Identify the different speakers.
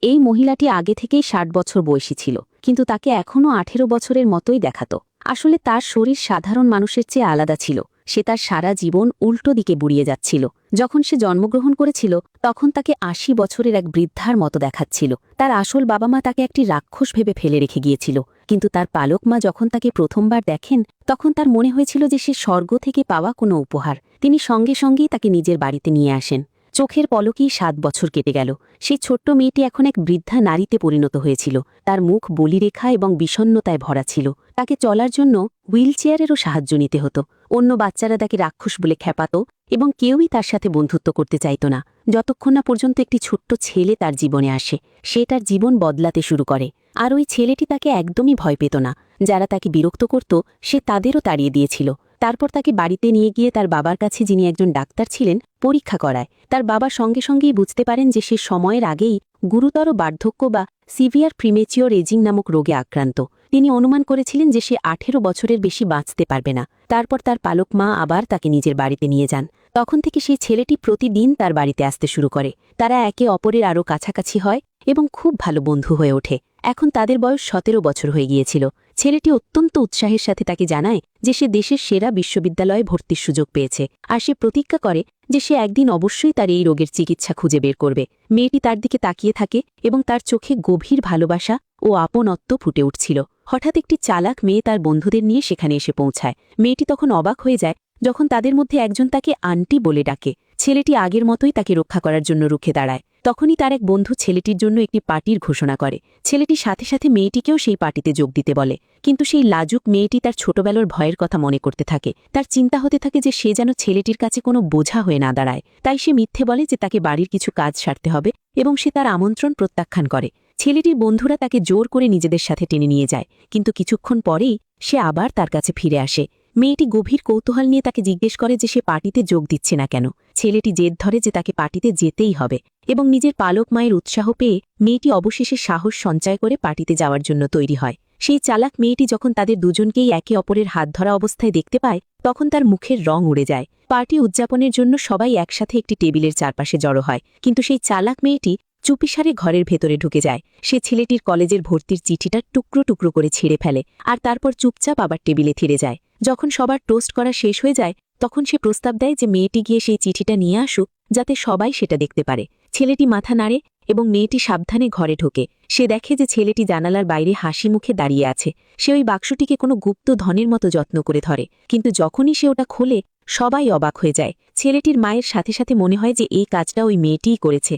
Speaker 1: এই মহিলাটি আগে থেকেই ৬০ বছর বয়সী ছিল, কিন্তু তাকে এখনও ১৮ বছরের মতোই দেখাত। আসলে তার শরীর সাধারণ মানুষের চেয়ে আলাদা ছিল। সে তার সারা জীবন উল্টো দিকে বুড়িয়ে যাচ্ছিল। যখন সে জন্মগ্রহণ করেছিল তখন তাকে ৮০ বছরের এক বৃদ্ধার মতো দেখাচ্ছিল। তার আসল বাবা মা তাকে একটি রাক্ষস ভেবে ফেলে রেখে গিয়েছিল, কিন্তু তার পালক মা যখন তাকে প্রথমবার দেখেন তখন তার মনে হয়েছিল যে সে স্বর্গ থেকে পাওয়া কোনো উপহার। তিনি সঙ্গে সঙ্গেই তাকে নিজের বাড়িতে নিয়ে আসেন। চোখের পলকেই ৭ বছর কেটে গেল। সেই ছোট্ট মেয়েটি এখন এক বৃদ্ধা নারীতে পরিণত হয়েছিল। তার মুখ বলিরেখা এবং বিষণ্ণতায় ভরা ছিল। তাকে চলার জন্য হুইলচেয়ারেরও সাহায্য নিতে হতো। অন্য বাচ্চারা তাকে রাক্ষস বলে খেপাত এবং কেউই তার সাথে বন্ধুত্ব করতে চাইত না, যতক্ষণ না পর্যন্ত একটি ছোট্ট ছেলে তার জীবনে আসে। সে তার জীবন বদলাতে শুরু করে। আর ওই ছেলেটি তাকে একদমই ভয় পেত না। যারা তাকে বিরক্ত করত সে তাদেরও তাড়িয়ে দিয়েছিল। তারপর তাকে বাড়িতে নিয়ে গিয়ে তার বাবার কাছে, যিনি একজন ডাক্তার ছিলেন, পরীক্ষা করায়। তার বাবা সঙ্গে সঙ্গেই বুঝতে পারেন যে সে সময়ের আগেই গুরুতর বার্ধক্য বা সিভিয়ার প্রিমেচিওর এজিং নামক রোগে আক্রান্ত। তিনি অনুমান করেছিলেন যে সে ১৮ বছরের বেশি বাঁচতে পারবে না। তারপর তার পালক মা আবার তাকে নিজের বাড়িতে নিয়ে যান। তখন থেকে সেই ছেলেটি প্রতিদিন তার বাড়িতে আসতে শুরু করে। তারা একে অপরের আরও কাছাকাছি হয় এবং খুব ভালো বন্ধু হয়ে ওঠে। এখন তাদের বয়স ১৭ বছর হয়ে গিয়েছিল। ছেলেটি অত্যন্ত উৎসাহের সাথে তাকে জানায় যে সে দেশের সেরা বিশ্ববিদ্যালয়ে ভর্তির সুযোগ পেয়েছে, আর সে প্রতিজ্ঞা করে যে সে একদিন অবশ্যই তার এই রোগের চিকিৎসা খুঁজে বের করবে। মেয়েটি তার দিকে তাকিয়ে থাকে এবং তার চোখে গভীর ভালোবাসা ও আপনত্ব ফুটে উঠছিল। হঠাৎ একটি চালাক মেয়ে তার বন্ধুদের নিয়ে সেখানে এসে পৌঁছায়। মেয়েটি তখন অবাক হয়ে যায় যখন তাদের মধ্যে একজন তাকে আন্টি বলে ডাকে। ছেলেটি আগের মতোই তাকে রক্ষা করার জন্য রুখে দাঁড়ায়। তখনই তার এক বন্ধু ছেলেটির জন্য একটি পার্টির ঘোষণা করে। ছেলেটি সাথে সাথে মেয়েটিকেও সেই পার্টিতে যোগ দিতে বলে, কিন্তু সেই লাজুক মেয়েটি তার ছোটবেলার ভয়ের কথা মনে করতে থাকে। তার চিন্তা হতে থাকে যে সে যেন ছেলেটির কাছে কোনো বোঝা হয়ে না দাঁড়ায়। তাই সে মিথ্যে বলে যে তাকে বাড়ির কিছু কাজ সারতে হবে এবং সে তার আমন্ত্রণ প্রত্যাখ্যান করে। ছেলেটির বন্ধুরা তাকে জোর করে নিজেদের সাথে টেনে নিয়ে যায়, কিন্তু কিছুক্ষণ পরেই সে আবার তার কাছে ফিরে আসে। মেয়েটি গভীর কৌতূহল নিয়ে তাকে জিজ্ঞেস করে যে সে পার্টিতে যোগ দিচ্ছে না কেন। ছেলেটি জেদ ধরে যে তাকে পার্টিতে যেতেই হবে, এবং নিজের পালক মায়ের উৎসাহ পেয়ে মেয়েটি অবশেষে সাহস সঞ্চয় করে পার্টিতে যাওয়ার জন্য তৈরি হয়। সেই চালাক মেয়েটি যখন তাদের দুজনকেই একে অপরের হাত ধরা অবস্থায় দেখতে পায় তখন তার মুখের রং উড়ে যায়। পার্টি উদযাপনের জন্য সবাই একসাথে একটি টেবিলের চারপাশে জড়ো হয়, কিন্তু সেই চালাক মেয়েটি চুপিসারে ঘরের ভেতরে ঢুকে যায়। সে ছেলেটির কলেজের ভর্তির চিঠিটা টুকরো টুকরো করে ছিঁড়ে ফেলে আর তারপর চুপচাপ আবার টেবিলে ফিরে যায়। যখন সবার টোস্ট করা শেষ হয়ে যায় তখন সে প্রস্তাব দেয় যে মেয়েটি গিয়ে সেই চিঠিটা নিয়ে আসুক, যাতে সবাই সেটা দেখতে পারে। ছেলেটি মাথা নাড়ে এবং মেয়েটি সাবধানে ঘরে ঢোকে। সে দেখে যে ছেলেটি জানালার বাইরে হাসি মুখে দাঁড়িয়ে আছে। সে ওই বাক্সটিকে কোনো গুপ্ত ধনের মতো যত্ন করে ধরে, কিন্তু যখনই সে ওটা খোলে সবাই অবাক হয়ে যায়। ছেলেটির মায়ের সাথে সাথে মনে হয় যে এই কাজটা ওই মেয়েটিই করেছে।